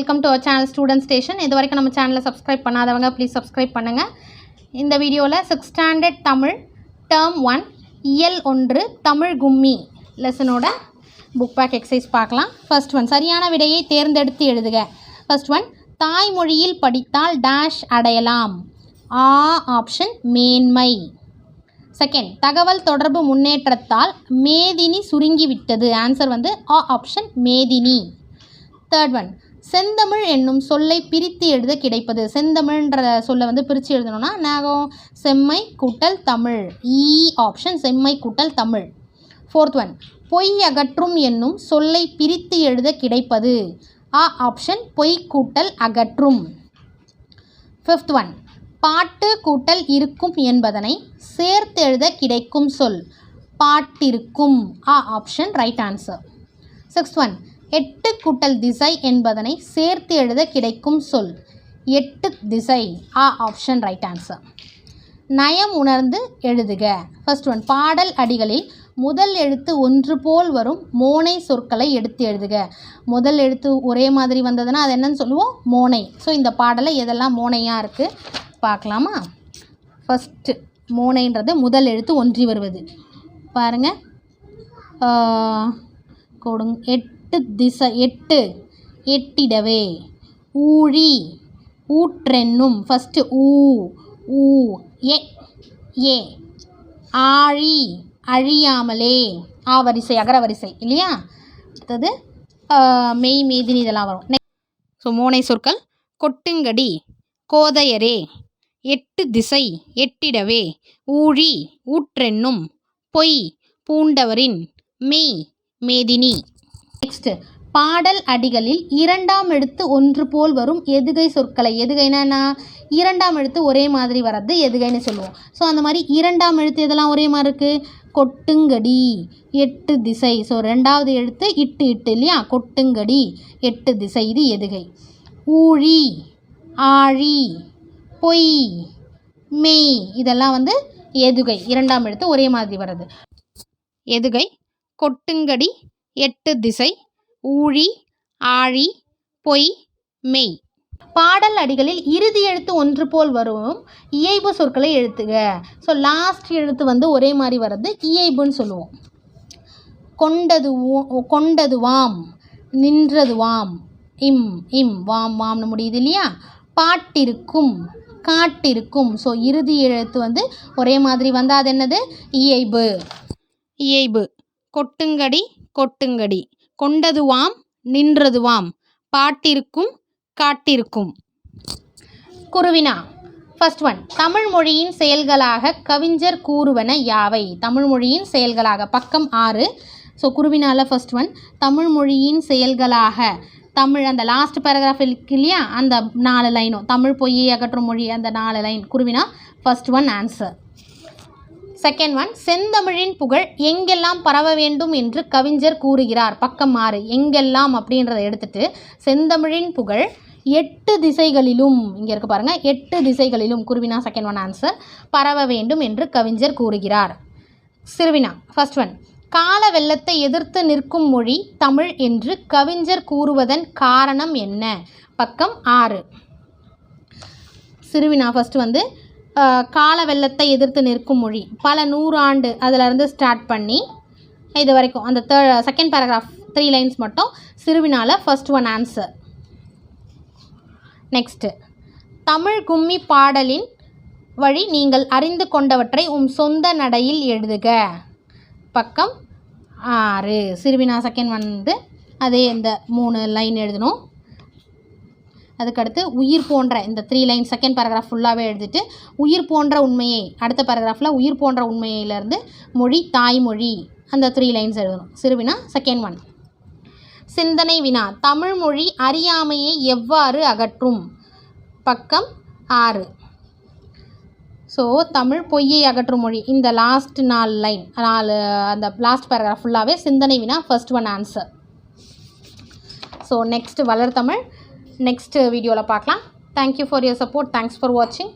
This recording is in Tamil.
Welcome to our channel student station. இது வரைக்கும் நம்ம சேனலை சப்ஸ்கிரைப் பண்ணாதவங்க ப்ளீஸ் சப்ஸ்கிரைப் பண்ணுங்கள். இந்த வீடியோவில் 6th ஸ்டாண்டர்ட் தமிழ் டேர்ம் 1 இயல் 1 தமிழ் கும்மி லெசனோட புக் பேக் எக்ஸசைஸ் பார்க்கலாம். ஃபர்ஸ்ட் ஒன், சரியான விடையை தேர்ந்தெடுத்து எழுதுக. ஃபர்ஸ்ட் ஒன், தாய்மொழியில் படித்தால் டேஷ் அடையலாம். ஆப்ஷன் மேன்மை. செகண்ட், தகவல் தொடர்பு முன்னேற்றத்தால் மேதினி சுருங்கிவிட்டது. ஆன்சர் வந்து ஆப்ஷன் மேதினி. தேர்ட் ஒன், செந்தமிழ் என்னும் சொல்லை பிரித்து எழுத கிடைப்பது. செந்தமிழ்ன்ற சொல்லை வந்து பிரித்து எழுதணும்னா நாகம் செம்மை கூட்டல் தமிழ். ஆப்ஷன் செம்மை கூட்டல் தமிழ். ஃபோர்த் ஒன், பொய் அகற்றும் என்னும் சொல்லை பிரித்து எழுத கிடைப்பது. ஆப்ஷன் பொய் கூட்டல் அகற்றும். ஃபிஃப்த் ஒன், பாட்டு கூட்டல் இருக்கும் என்பதனை சேர்த்து எழுத கிடைக்கும் சொல். பாட்டிருக்கும். Option right answer. Sixth one, எட்டு கூட்டல் திசை என்பதனை சேர்த்து எழுத கிடைக்கும் சொல். எட்டு திசை. Option right answer. நயம் உணர்ந்து எழுதுக. ஃபர்ஸ்ட் ஒன், பாடல் அடிகளில் முதல் எழுத்து ஒன்று போல் வரும் மோனை சொற்களை எடுத்து எழுதுக. முதல் எழுத்து ஒரே மாதிரி வந்ததுன்னா அது என்னன்னு சொல்லுவோம்? மோனை. ஸோ இந்த பாடலை எதெல்லாம் மோனையாக இருக்குது பார்க்கலாமா? ஃபஸ்ட்டு மோனைன்றது முதல் எழுத்து ஒன்றி வருவது. பாருங்கள், கொடுங்க. எட்டு திசை. எட்டு எட்டிடவே. ஊழி ஊற்றென்னும். ஃபஸ்ட்டு ஊ ஏ ஏ. ஆழி அழியாமலே. வரிசை அகரவரிசை இல்லையா? அடுத்தது மெய் மேதினி இதெல்லாம் வரும். ஸோ மோனை சொற்கள் கொட்டுங்கடி கோதையரே, எட்டு திசை எட்டிடவே, ஊழி ஊற்றென்னும், பொய் பூண்டவரின், மெய் மேதினி. நெக்ஸ்ட், பாடல் அடிகளில் இரண்டாம் எழுத்து ஒன்று போல் வரும் எதுகை சொற்களை. எதுகைனா இரண்டாம் எழுத்து ஒரே மாதிரி வர்றது எதுகைன்னு சொல்லுவோம். ஸோ அந்த மாதிரி இரண்டாம் எழுத்து எதெல்லாம் ஒரே மாதிரி இருக்குது? கொட்டுங்கடி, எட்டு திசை. ஸோ ரெண்டாவது எழுத்து இட்டு இல்லையா? கொட்டுங்கடி, எட்டு திசை, இது எதுகை. ஊழி ஆழி பொய் மெய் இதெல்லாம் வந்து எதுகை. இரண்டாம் எழுத்து ஒரே மாதிரி வர்றது எதுகை. கொட்டுங்கடி, எட்டு திசை, ஊழி ஆழி பொய் மெய். பாடல் அடிகளில் இறுதி எழுத்து ஒன்று போல் வரும் இயைபு சொற்களை எழுத்துக. ஸோ லாஸ்ட் எழுத்து வந்து ஒரே மாதிரி வர்றது இயைபுன்னு சொல்லுவோம். கொண்டதுவாம், நின்றதுவாம், இம் வாம் வாம்னு முடியுது இல்லையா? பாட்டிருக்கும், காட்டிருக்கும். ஸோ இறுதி எழுத்து வந்து ஒரே மாதிரி வந்தால் அது என்னது? இயைபு. இயைபு. கொட்டுங்கடி கொட்டுங்கடி, கொண்டதுவாம் நின்றதுவாம், பாட்டிருக்கும் காட்டிருக்கும். குருவினா. ஃபர்ஸ்ட் ஒன், தமிழ் மொழியின் செயல்களாக கவிஞர் கூறுவன யாவை? தமிழ் மொழியின் செயல்களாக, பக்கம் 6. ஸோ குருவினால ஃபர்ஸ்ட் ஒன், தமிழ் மொழியின் செயல்களாக. தமிழ் அந்த லாஸ்ட் பேராகிராஃப் இருக்கு இல்லையா? அந்த 4 லைனும் தமிழ் பொய்யை அகற்றும் மொழி, அந்த 4 லைன் குருவினா first one answer. Second one, செந்தமிழின் புகழ் எங்கெல்லாம் பரவ வேண்டும் என்று கவிஞர் கூறுகிறார். பக்கம் 6. எங்கெல்லாம் அப்படின்றத எடுத்துட்டு செந்தமிழின் புகழ் 8 திசைகளிலும், இங்கே இருக்க பாருங்கள், 8 திசைகளிலும் குருவினா செகண்ட் ஒன் ஆன்சர், பரவ வேண்டும் என்று கவிஞர் கூறுகிறார். சிறுவினா ஃபர்ஸ்ட் ஒன், கால வெள்ளத்தை எதிர்த்து நிற்கும் மொழி தமிழ் என்று கவிஞர் கூறுவதன் காரணம் என்ன? பக்கம் 6. சிறுவினா ஃபர்ஸ்ட் வந்து கால வெள்ளத்தை எதிர்த்து நிற்கும் மொழி, பல 100 ஆண்டு அதிலிருந்து ஸ்டார்ட் பண்ணி இது வரைக்கும் அந்த செகண்ட் பேராகிராஃப் 3 லைன்ஸ் மட்டும் சிறுவினால first one answer. Next, Tamil கும்மி பாடலின் வழி நீங்கள் அறிந்து கொண்டவற்றை சொந்த நடையில் எழுதுக. பக்கம் 6. சிறுவினா செகண்ட் வந்து அதே இந்த 3 லைன் எழுதணும். அதுக்கடுத்து உயிர் போன்ற இந்த 3 லைன் செகண்ட் பேராகிராஃப் ஃபுல்லாகவே எழுதிட்டு உயிர் போன்ற உண்மையை அடுத்த பேராகிராஃபில் உயிர் போன்ற உண்மையிலேருந்து மொழி தாய்மொழி அந்த 3 லைன்ஸ் எழுதணும். சிறுவினா செகண்ட் ஒன். சிந்தனை வினா, தமிழ் மொழி அறியாமையை எவ்வாறு அகற்றும்? பக்கம் 6. ஸோ தமிழ் பொய்யை அகற்றும் மொழி இந்த லாஸ்ட் 4 லைன் அந்த லாஸ்ட் பேராகிராஃப் ஃபுல்லாகவே சிந்தனை வினா first one answer. So next வளர் தமிழ் நெக்ஸ்ட் வீடியோவில் பார்க்கலாம். Thank you for your support. Thanks for வாட்சிங்.